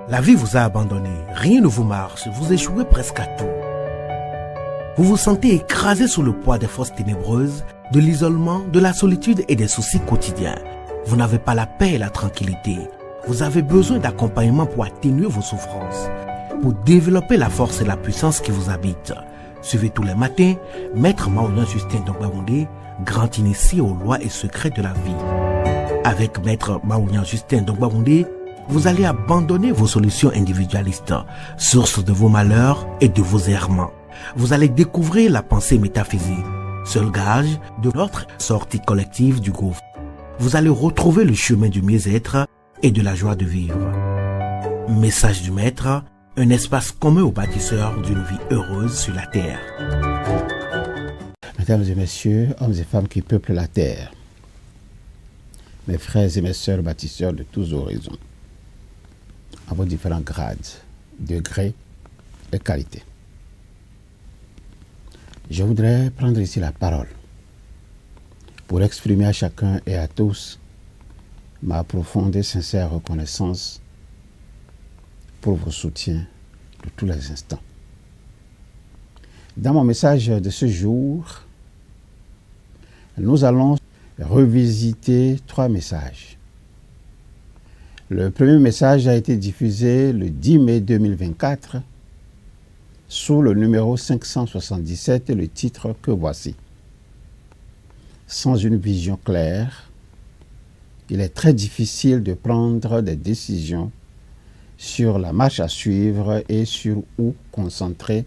La vie vous a abandonné, rien ne vous marche, vous échouez presque à tout. Vous vous sentez écrasé sous le poids des forces ténébreuses, de l'isolement, de la solitude et des soucis quotidiens. Vous n'avez pas la paix et la tranquillité. Vous avez besoin d'accompagnement pour atténuer vos souffrances, pour développer la force et la puissance qui vous habitent. Suivez tous les matins Maître Maoulian Justin Dongbaoundé, grand initié aux lois et secrets de la vie. Avec Maître Maoulian Justin Dongbaoundé, vous allez abandonner vos solutions individualistes, source de vos malheurs et de vos errements. Vous allez découvrir la pensée métaphysique, seul gage de notre sortie collective du gouffre. Vous allez retrouver le chemin du mieux-être et de la joie de vivre. Message du Maître, un espace commun aux bâtisseurs d'une vie heureuse sur la terre. Mesdames et messieurs, hommes et femmes qui peuplent la terre, mes frères et mes sœurs bâtisseurs de tous horizons, à vos différents grades, degrés et qualités. Je voudrais prendre ici la parole pour exprimer à chacun et à tous ma profonde et sincère reconnaissance pour vos soutiens de tous les instants. Dans mon message de ce jour, nous allons revisiter 3 messages. Le premier message a été diffusé le 10 mai 2024 sous le numéro 577 et le titre que voici. Sans une vision claire, il est très difficile de prendre des décisions sur la marche à suivre et sur où concentrer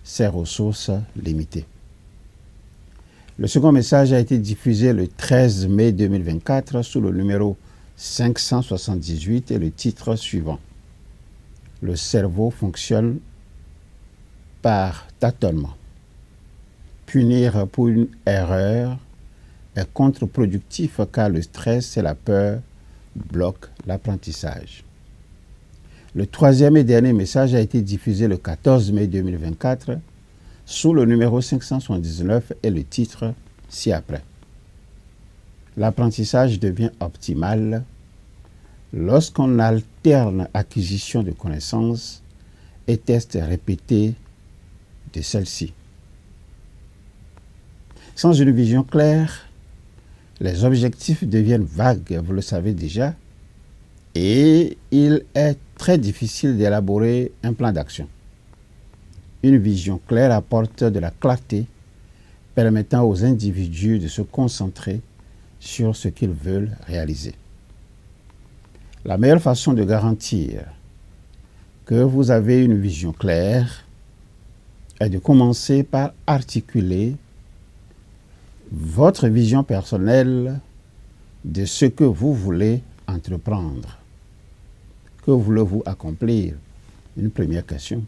ses ressources limitées. Le second message a été diffusé le 13 mai 2024 sous le numéro 578 et le titre suivant. Le cerveau fonctionne par tâtonnement. Punir pour une erreur est contre-productif car le stress et la peur bloquent l'apprentissage. Le troisième et dernier message a été diffusé le 14 mai 2024 sous le numéro 579 et le titre ci-après. L'apprentissage devient optimal lorsqu'on alterne acquisition de connaissances et tests répétés de celles-ci. Sans une vision claire, les objectifs deviennent vagues, vous le savez déjà, et il est très difficile d'élaborer un plan d'action. Une vision claire apporte de la clarté, permettant aux individus de se concentrer sur ce qu'ils veulent réaliser. La meilleure façon de garantir que vous avez une vision claire est de commencer par articuler votre vision personnelle de ce que vous voulez entreprendre. Que voulez-vous accomplir? Une première question.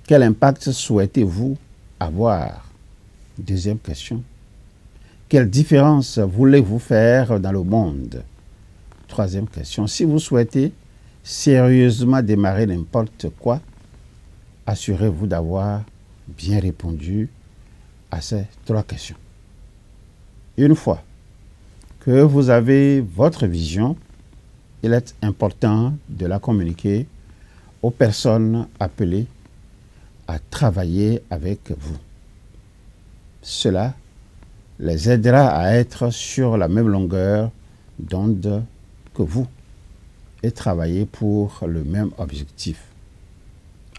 Quel impact souhaitez-vous avoir? Deuxième question. Quelle différence voulez-vous faire dans le monde? Troisième question. Si vous souhaitez sérieusement démarrer n'importe quoi, assurez-vous d'avoir bien répondu à ces 3 questions. Une fois que vous avez votre vision, il est important de la communiquer aux personnes appelées à travailler avec vous. Cela les aidera à être sur la même longueur d'onde que vous et travailler pour le même objectif.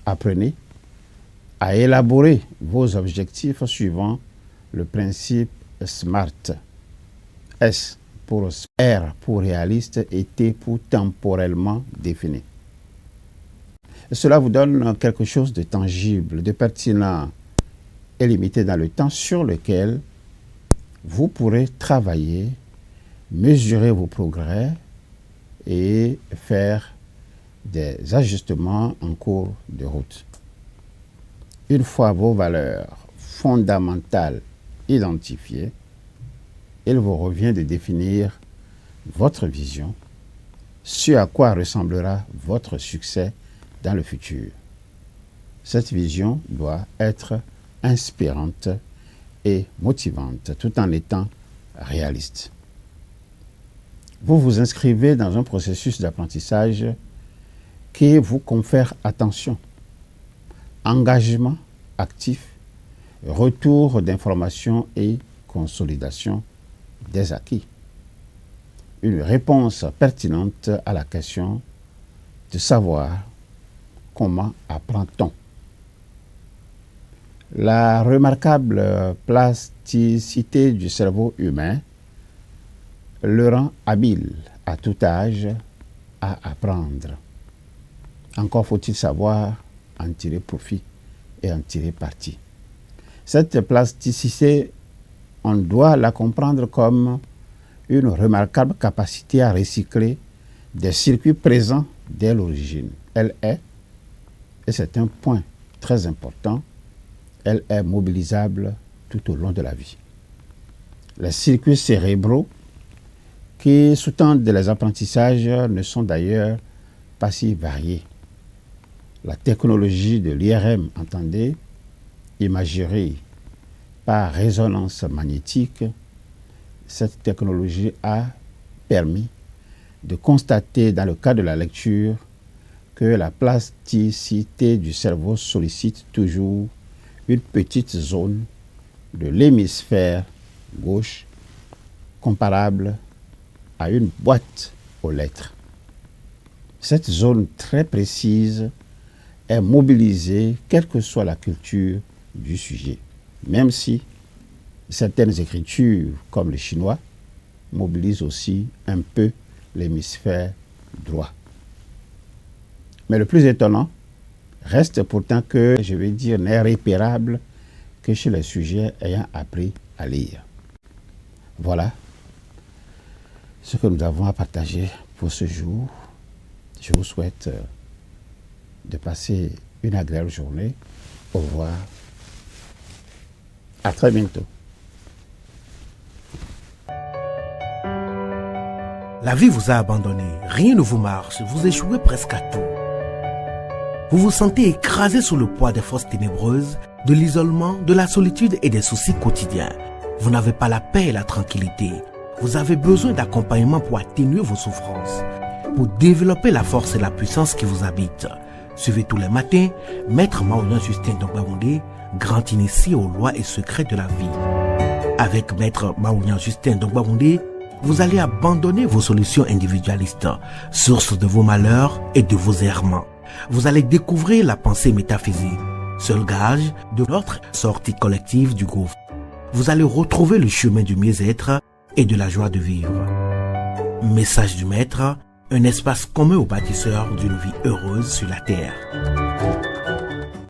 Apprenez à élaborer vos objectifs suivant le principe SMART. S pour R pour réaliste et T pour temporellement défini. Cela vous donne quelque chose de tangible, de pertinent et limité dans le temps sur lequel vous pourrez travailler, mesurer vos progrès et faire des ajustements en cours de route. Une fois vos valeurs fondamentales identifiées, il vous revient de définir votre vision, ce à quoi ressemblera votre succès dans le futur. Cette vision doit être inspirante et motivante tout en étant réaliste. Vous vous inscrivez dans un processus d'apprentissage qui vous confère attention, engagement actif, retour d'informations et consolidation des acquis. Une réponse pertinente à la question de savoir comment apprend-on. La remarquable plasticité du cerveau humain le rend habile à tout âge à apprendre. Encore faut-il savoir en tirer profit et en tirer parti. Cette plasticité, on doit la comprendre comme une remarquable capacité à recycler des circuits présents dès l'origine. Elle est, et c'est un point très important, elle est mobilisable tout au long de la vie. Les circuits cérébraux qui sous-tendent les apprentissages ne sont d'ailleurs pas si variés. La technologie de l'IRM, entendez, imagerie par résonance magnétique, cette technologie a permis de constater dans le cas de la lecture que la plasticité du cerveau sollicite toujours une petite zone de l'hémisphère gauche comparable à une boîte aux lettres. Cette zone très précise est mobilisée quelle que soit la culture du sujet, même si certaines écritures, comme le chinois, mobilisent aussi un peu l'hémisphère droit. Mais le plus étonnant reste pourtant que, je vais dire, n'est repérable que chez les sujets ayant appris à lire. Voilà ce que nous avons à partager pour ce jour. Je vous souhaite de passer une agréable journée. Au revoir. À très bientôt. La vie vous a abandonné, rien ne vous marche, vous échouez presque à tout. Vous vous sentez écrasé sous le poids des forces ténébreuses, de l'isolement, de la solitude et des soucis quotidiens. Vous n'avez pas la paix et la tranquillité. Vous avez besoin d'accompagnement pour atténuer vos souffrances, pour développer la force et la puissance qui vous habitent. Suivez tous les matins Maître Maoulian Justin Dongbaoundé, grand initié aux lois et secrets de la vie. Avec Maître Maoulian Justin Dongbaoundé, vous allez abandonner vos solutions individualistes, source de vos malheurs et de vos errements. Vous allez découvrir la pensée métaphysique, seul gage de notre sortie collective du gouffre. Vous allez retrouver le chemin du mieux-être et de la joie de vivre. Message du Maître, un espace commun aux bâtisseurs d'une vie heureuse sur la terre.